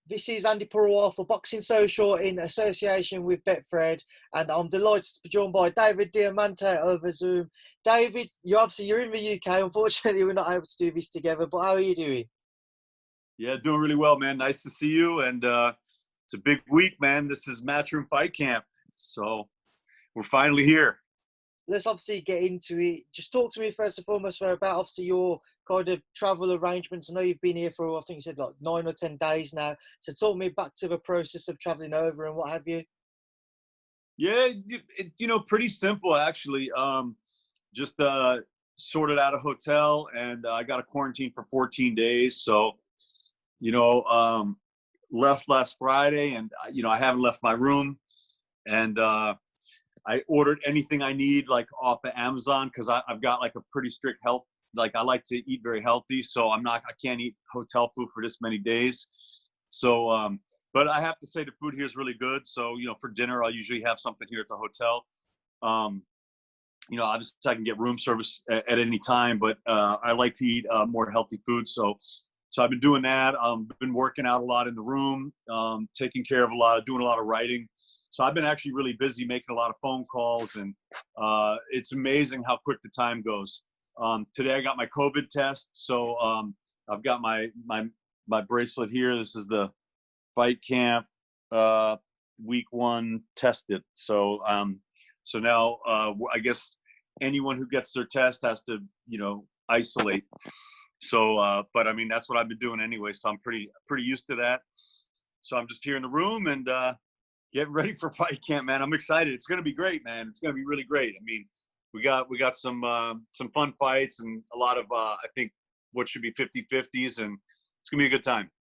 This is Andy Purewal for Boxing Social in association with Betfred, and I'm delighted to be joined by David Diamante over Zoom. David, you're in the UK. Unfortunately, we're not able to do this together, but how are you doing? Yeah, doing really well, man. Nice to see you. And it's a big week, man. This is Matchroom Fight Camp. So we're finally here. Let's obviously get into it. Just talk to me first and foremost about obviously your kind of travel arrangements. I know you've been here for, I think you said like 9 or 10 days now. So talk me back to the process of traveling over and what have you. Yeah, pretty simple, actually. Just sorted out a hotel, and I got a quarantine for 14 days. So, left last Friday, and, I haven't left my room. And I ordered anything I need, like, off of Amazon, because I've got, like, a pretty strict health. Like, I like to eat very healthy, so I can't eat hotel food for this many days. So, but I have to say the food here is really good. So, for dinner, I'll usually have something here at the hotel. Obviously I can get room service at any time, but I like to eat more healthy food. So I've been doing that. Been working out a lot in the room, taking care of doing a lot of writing. So I've been actually really busy making a lot of phone calls, and it's amazing how quick the time goes. Today I got my COVID test. So I've got my bracelet here. This is the Fight Camp week 1 tested. So now I guess anyone who gets their test has to, isolate. So, but I mean, that's what I've been doing anyway. So I'm pretty used to that. So I'm just here in the room and getting ready for Fight Camp, man. I'm excited. It's going to be great, man. It's going to be really great. I mean, we got some fun fights and a lot of, I think what should be 50-50s, and it's going to be a good time.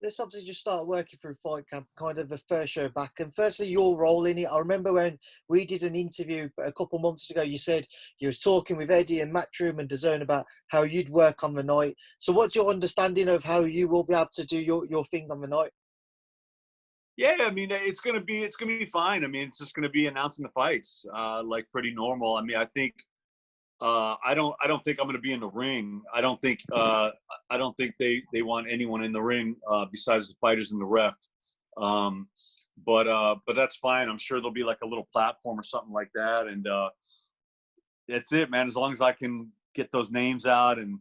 Let's obviously just start working through Fight Camp, kind of the first show back. And firstly, your role in it. I remember when we did an interview a couple of months ago, you said you was talking with Eddie and Matchroom and DAZN about how you'd work on the night. So what's your understanding of how you will be able to do your thing on the night? Yeah, I mean, it's gonna be fine. I mean, it's just gonna be announcing the fights, like pretty normal. I mean, I think I don't think I'm gonna be in the ring. I don't think they want anyone in the ring besides the fighters and the ref. But that's fine. I'm sure there'll be like a little platform or something like that, and that's it, man. As long as I can get those names out and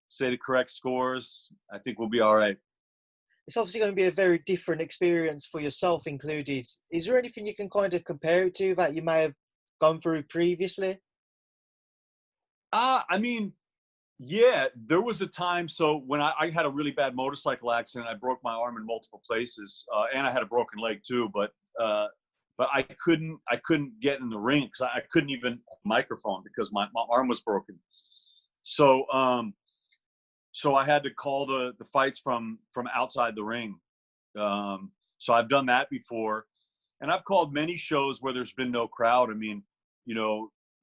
say the correct scores, I think we'll be all right. It's obviously going to be a very different experience for yourself included. Is there anything you can kind of compare it to that you may have gone through previously? I mean, yeah, there was a time. So when I had a really bad motorcycle accident, I broke my arm in multiple places, and I had a broken leg too. But I couldn't get in the ring because I couldn't even microphone because my arm was broken. So so I had to call the fights from outside the ring. So I've done that before, and I've called many shows where there's been no crowd. I mean,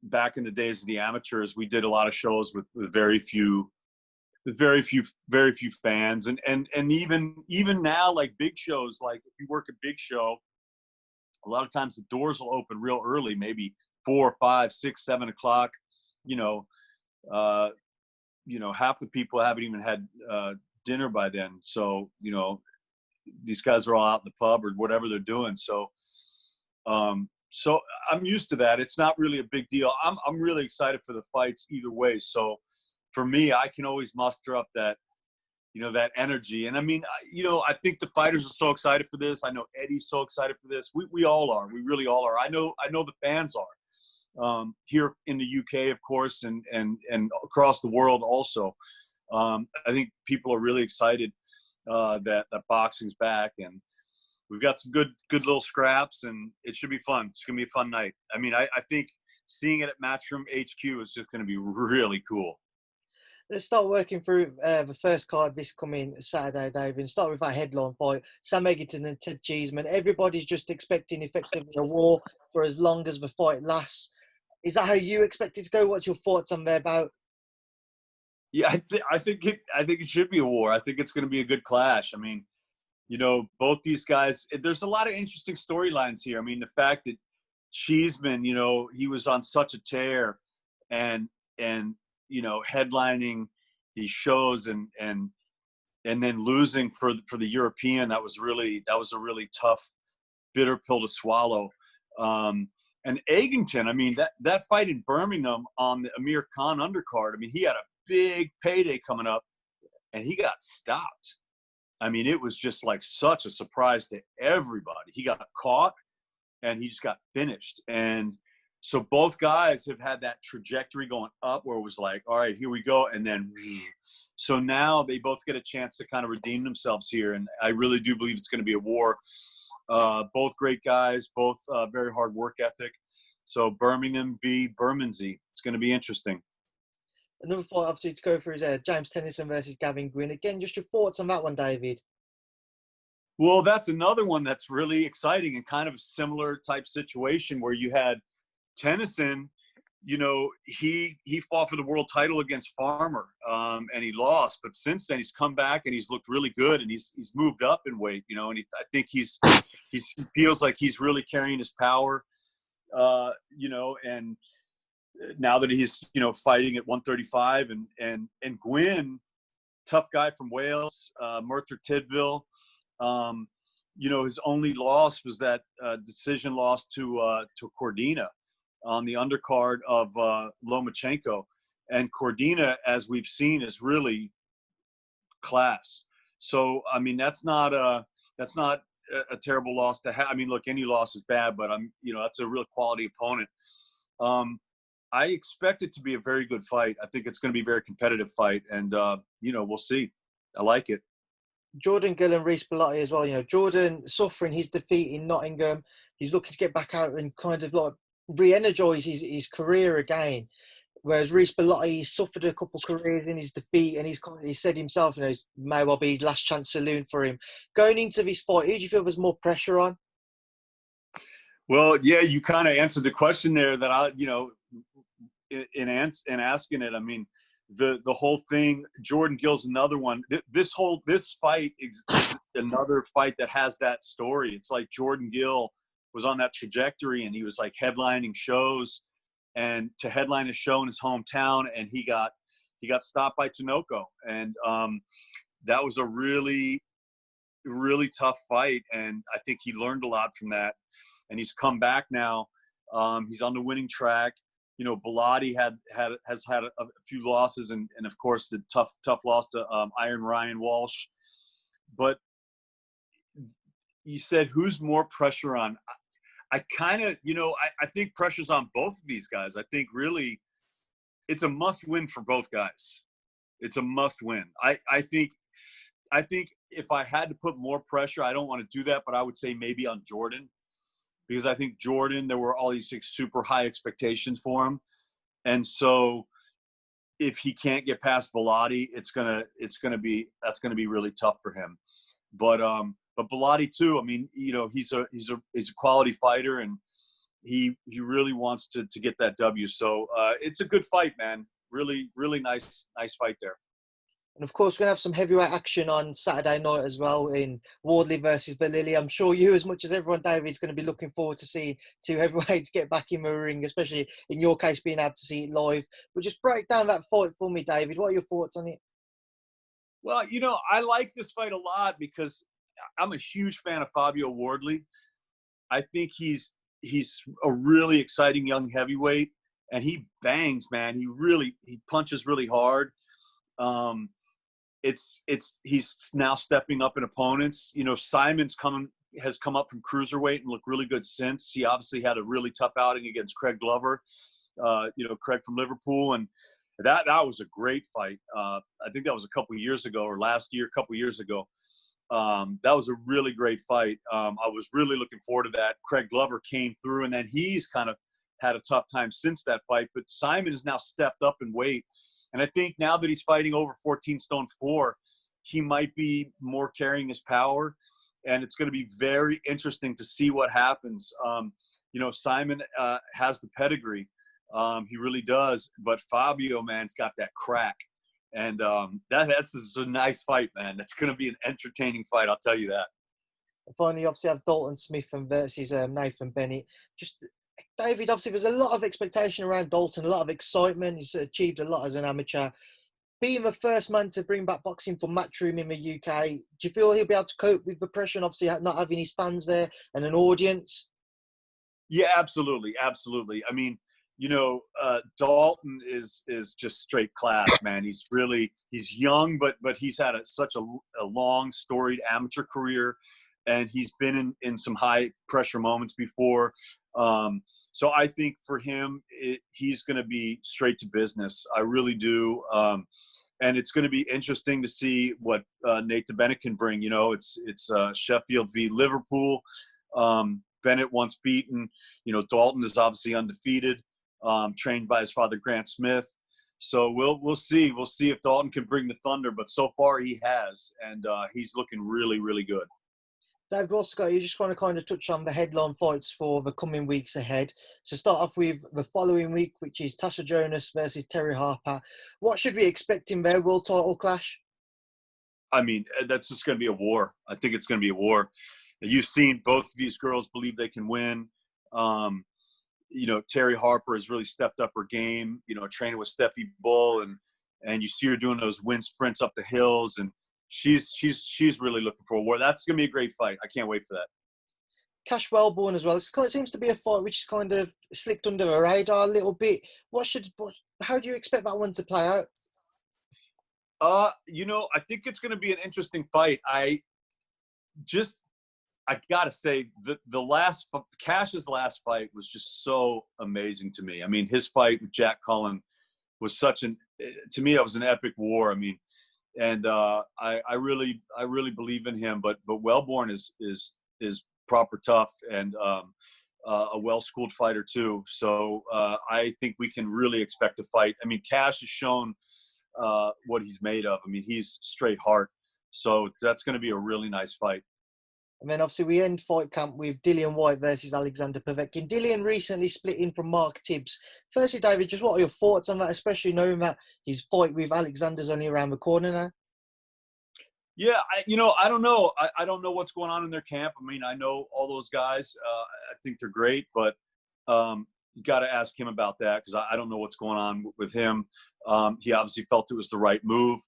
back in the days of the amateurs, we did a lot of shows with very few fans, and even now, like big shows, like if you work a big show, a lot of times the doors will open real early, maybe 4, 5, 6, 7 o'clock. Half the people haven't even had dinner by then. So these guys are all out in the pub or whatever they're doing. So so I'm used to that. It's not really a big deal. I'm really excited for the fights either way. So for me, I can always muster up that that energy. And I mean, I think the fighters are so excited for this. I know Eddie's so excited for this. We all are. We really all are. I know the fans are here in the UK, of course, and across the world also. I think people are really excited that boxing's back, and we've got some good little scraps, and it should be fun. It's going to be a fun night. I mean, I think seeing it at Matchroom HQ is just going to be really cool. Let's start working through the first card this coming Saturday, David. Start with our headline fight, Sam Eggington and Ted Cheeseman. Everybody's just expecting effectively a war for as long as the fight lasts. Is that how you expect it to go? What's your thoughts on their bout? Yeah, I think it should be a war. I think it's going to be a good clash. I mean, both these guys, there's a lot of interesting storylines here. I mean, the fact that Cheeseman, he was on such a tear and headlining these shows and and then losing for the European, that was a really tough, bitter pill to swallow. And Eggington, I mean, that fight in Birmingham on the Amir Khan undercard, I mean, he had a big payday coming up, and he got stopped. I mean, it was just like such a surprise to everybody. He got caught, and he just got finished. And so both guys have had that trajectory going up where it was like, all right, here we go. And then, so now they both get a chance to kind of redeem themselves here. And I really do believe it's going to be a war. Both great guys, both very hard work ethic. So Birmingham v. Bermondsey. It's going to be interesting. Another fight, obviously, to go through is James Tennyson versus Gavin Gwynn. Again, just your thoughts on that one, David. Well, that's another one that's really exciting and kind of a similar type situation where you had Tennyson, you know, he fought for the world title against Farmer, and he lost. But since then, he's come back and he's looked really good, and he's moved up in weight, you know. And I think he feels like he's really carrying his power, you know. And now that he's, you know, fighting at 135, and Gwynn, tough guy from Wales, Merthyr Tydfil. You know, his only loss was that decision loss to Cordina on the undercard of Lomachenko. And Cordina, as we've seen, is really class. So, I mean, that's not a terrible loss to have. I mean, look, any loss is bad, but you know, that's a real quality opponent. I expect it to be a very good fight. I think it's going to be a very competitive fight, and you know, we'll see. I like it. Jordan Gill and Rhys Bolati as well. You know, Jordan suffering his defeat in Nottingham. He's looking to get back out and kind of like re-energise his career again. Whereas Rhys Bolati suffered a couple of careers in his defeat, and he said himself, you know, it may well be his last chance saloon for him. Going into this fight, who do you feel there's more pressure on? Well, yeah, you kind of answered the question there that I, you know, in asking it. I mean, the whole thing, Jordan Gill's another one. This fight is another fight that has that story. It's like Jordan Gill was on that trajectory, and he was like headlining shows, and to headline a show in his hometown, and he got stopped by Tinoco, and that was a really, really tough fight, and I think he learned a lot from that, and he's come back now. He's on the winning track. You know, Bolati has had a few losses, and of course the tough loss to Iron Ryan Walsh. But you said who's more pressure on? I kind of, you know, I think pressure's on both of these guys. I think really it's a must win for both guys. It's a must win. I think if I had to put more pressure, I don't want to do that, but I would say maybe on Jordan. Because I think Jordan, there were all these super high expectations for him, and so if he can't get past Bolati, that's gonna be really tough for him. But Bolati too. I mean, you know, he's a quality fighter, and he really wants to get that W. So it's a good fight, man. Really, really nice fight there. And of course, we're going to have some heavyweight action on Saturday night as well in Wardley versus Bolili. I'm sure you, as much as everyone, David, is going to be looking forward to seeing two heavyweights get back in the ring, especially in your case, being able to see it live. But just break down that fight for me, David. What are your thoughts on it? Well, you know, I like this fight a lot because I'm a huge fan of Fabio Wardley. I think he's a really exciting young heavyweight, and he bangs, man. He punches really hard. He's now stepping up in opponents. You know, has come up from cruiserweight and looked really good since. He obviously had a really tough outing against Craig Glover, you know, Craig from Liverpool, and that was a great fight. I think that was a couple years ago, or last year, a couple years ago. That was a really great fight. I was really looking forward to that. Craig Glover came through, and then he's kind of had a tough time since that fight. But Simon has now stepped up in weight. And I think now that he's fighting over 14 stone 4, he might be more carrying his power. And it's going to be very interesting to see what happens. You know, Simon has the pedigree. He really does. But Fabio, man, has got that crack. And that's a nice fight, man. It's going to be an entertaining fight, I'll tell you that. And finally, obviously, have Dalton Smith versus Nathan Bennett. Just David, obviously, there's a lot of expectation around Dalton, a lot of excitement. He's achieved a lot as an amateur. being the first man to bring back boxing for Matchroom in the UK, do you feel he'll be able to cope with the pressure and obviously not having his fans there and an audience? Yeah, absolutely, absolutely. I mean, Dalton is just straight class, man. He's young, but he's had such a long, storied amateur career, and he's been in some high pressure moments before. So I think for him, he's going to be straight to business. I really do. And it's going to be interesting to see what Nate Bennett can bring. It's Sheffield v. Liverpool. Bennett once beaten. Dalton is obviously undefeated, trained by his father, Grant Smith. So we'll see. We'll see if Dalton can bring the thunder, but so far he has, and he's looking really, really good. Dave, you just want to kind of touch on the headline fights for the coming weeks ahead. So start off with the following week, which is Tasha Jonas versus Terry Harper. What should we expect in their world title clash? I mean, that's just going to be a war. I think it's going to be a war. You've seen both of these girls believe they can win. Terry Harper has really stepped up her game, training with Steffi Bull, and you see her doing those wind sprints up the hills, and she's really looking for a war. That's going to be a great fight. I can't wait for that. Wellborn as well. It seems to be a fight which kind of slipped under the radar a little bit. How do you expect that one to play out? I think it's going to be an interesting fight. I gotta say, Cash's last fight was just so amazing to me. I mean, his fight with Jack Cullen was to me, it was an epic war. I mean, and I really believe in him. But Wellborn is proper tough and a well-schooled fighter too. So I think we can really expect a fight. I mean, Cash has shown what he's made of. I mean, he's straight heart. So that's going to be a really nice fight. And then obviously we end fight camp with Dillon White versus Alexander Povetkin. Dillon recently split in from Mark Tibbs. Firstly, David, just what are your thoughts on that, especially knowing that his fight with Alexander's only around the corner now? Yeah, I don't know. I don't know what's going on in their camp. I mean, I know all those guys. I think they're great, but you got to ask him about that because I don't know what's going on with him. He obviously felt it was the right move.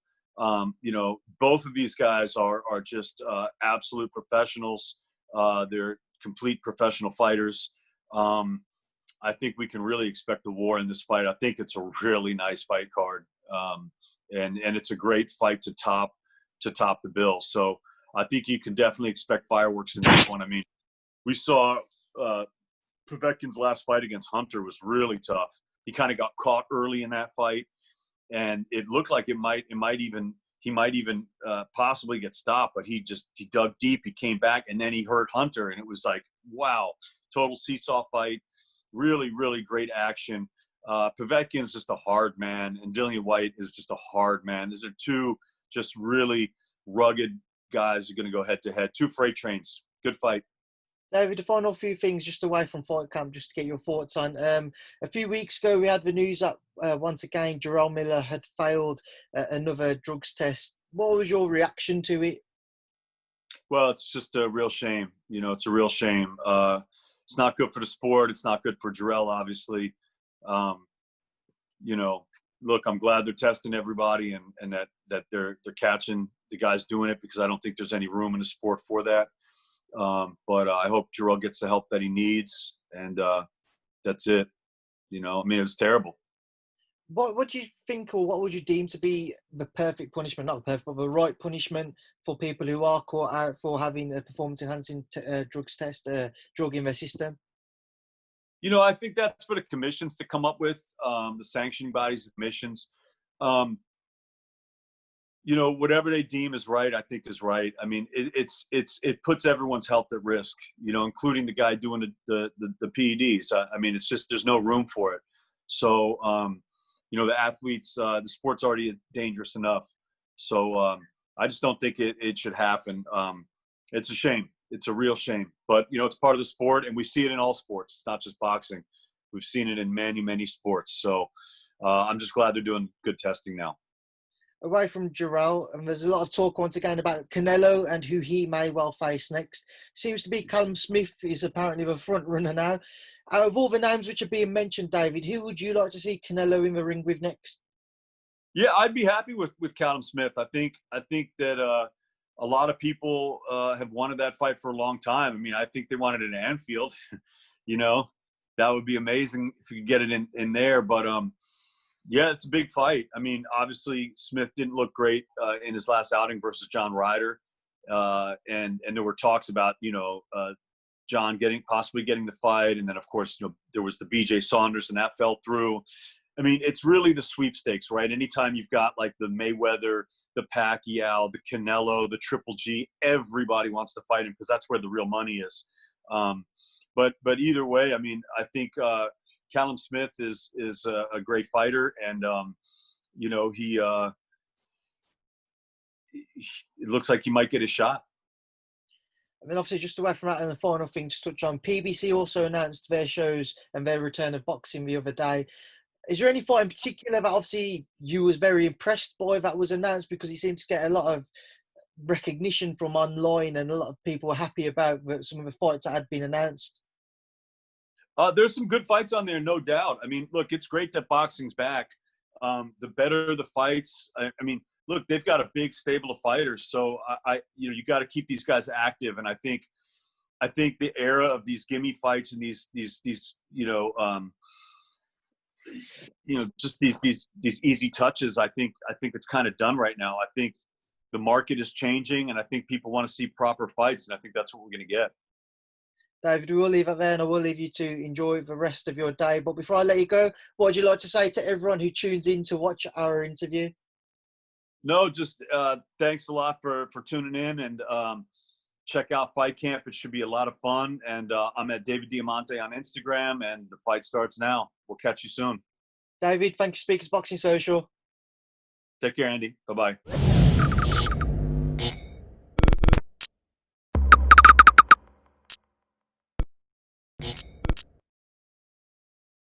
Both of these guys are just absolute professionals. They're complete professional fighters. I think we can really expect a war in this fight. I think it's a really nice fight card, and it's a great fight to top the bill. So I think you can definitely expect fireworks in this one. I mean, we saw Povetkin's last fight against Hunter was really tough. He kind of got caught early in that fight, and it looked like he might even possibly get stopped, but he dug deep, he came back, and then he hurt Hunter, and it was like, wow, total seesaw fight, really, really great action. Povetkin's just a hard man, and Dillon White is just a hard man. These are two just really rugged guys who are going to go head to head. Two freight trains. Good fight. David, to find out a few things just away from fight camp, just to get your thoughts on. A few weeks ago, we had the news that once again Jerome Miller had failed another drugs test. What was your reaction to it? Well, it's just a real shame. It's a real shame. It's not good for the sport. It's not good for Jarrell, obviously. Look, I'm glad they're testing everybody and that they're catching the guys doing it because I don't think there's any room in the sport for that. But I hope Jarrell gets the help that he needs, and that's it. It was terrible. What do you think, or what would you deem to be the perfect punishment? Not the perfect, but the right punishment for people who are caught out for having a performance-enhancing drugs test, drug in their system? I think that's for the commissions to come up with, the sanctioning bodies, the commissions. Whatever they deem is right, I think is right. I mean, it puts everyone's health at risk, including the guy doing the PEDs. I mean, it's just, there's no room for it. So, the athletes, the sport's already dangerous enough. So I just don't think it should happen. It's a shame. It's a real shame. But, it's part of the sport, and we see it in all sports. It's not just boxing. We've seen it in many, many sports. So I'm just glad they're doing good testing now. Away from Jarrell, and there's a lot of talk once again about Canelo and who he may well face next. Seems to be Callum Smith is apparently the front runner now. Out of all the names which are being mentioned, David, who would you like to see Canelo in the ring with next? Yeah, I'd be happy with Callum Smith. I think that a lot of people have wanted that fight for a long time. I mean, I think they wanted it in Anfield. You know, that would be amazing if you could get it in there. But yeah, it's a big fight. I mean, obviously Smith didn't look great in his last outing versus John Ryder, and there were talks about John possibly getting the fight, and then of course there was the BJ Saunders and that fell through. I mean, it's really the sweepstakes, right? Anytime you've got like the Mayweather, the Pacquiao, the Canelo, the Triple G, everybody wants to fight him because that's where the real money is. But either way, I mean, I think Callum Smith is a great fighter, and it looks like he might get a shot. I mean, obviously, just away from that, and the final thing to touch on, PBC also announced their shows and their return of boxing the other day. Is there any fight in particular that obviously you was very impressed by that was announced, because he seemed to get a lot of recognition from online and a lot of people were happy about some of the fights that had been announced? There's some good fights on there, no doubt. I mean, look, it's great that boxing's back. The better the fights. I mean, look, they've got a big stable of fighters, so you got to keep these guys active. And I think the era of these gimme fights and these just these easy touches, I think it's kind of done right now. I think the market is changing, and I think people want to see proper fights, and I think that's what we're going to get. David, we will leave it there, and I will leave you to enjoy the rest of your day. But before I let you go, what would you like to say to everyone who tunes in to watch our interview? No, just thanks a lot for tuning in, and check out Fight Camp. It should be a lot of fun. And I'm at David Diamante on Instagram, and the fight starts now. We'll catch you soon. David, thank you, Speakers Boxing Social. Take care, Andy. Bye-bye.